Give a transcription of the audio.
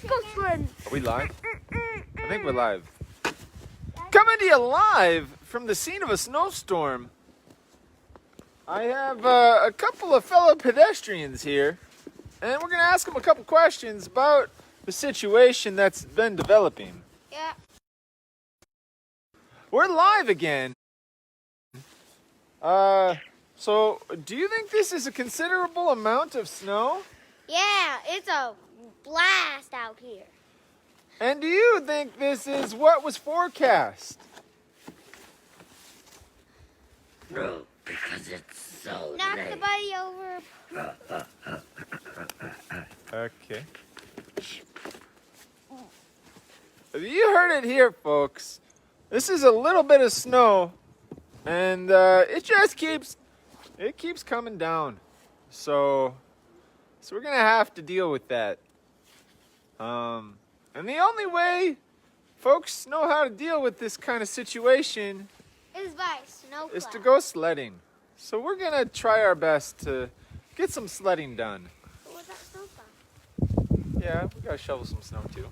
go sledding. Are we live? I think we're live. Coming to you live from the scene of a snowstorm. I have a couple of fellow pedestrians here, and we're going to ask them a couple questions about the situation that's been developing. Yeah. We're live again. So do you think this is a considerable amount of snow? Yeah, it's a blast out here. And do you think this is what was forecast? No, because it's so Knock late. the buddy over. Okay. You heard it here, folks. This is a little bit of snow, and it just keeps coming down. So we're gonna have to deal with that. And the only way folks know how to deal with this kind of situation It's by snow is to cloud. go sledding. So we're gonna try our best to get some sledding done. What was that snow cloud? Yeah, we gotta shovel some snow too.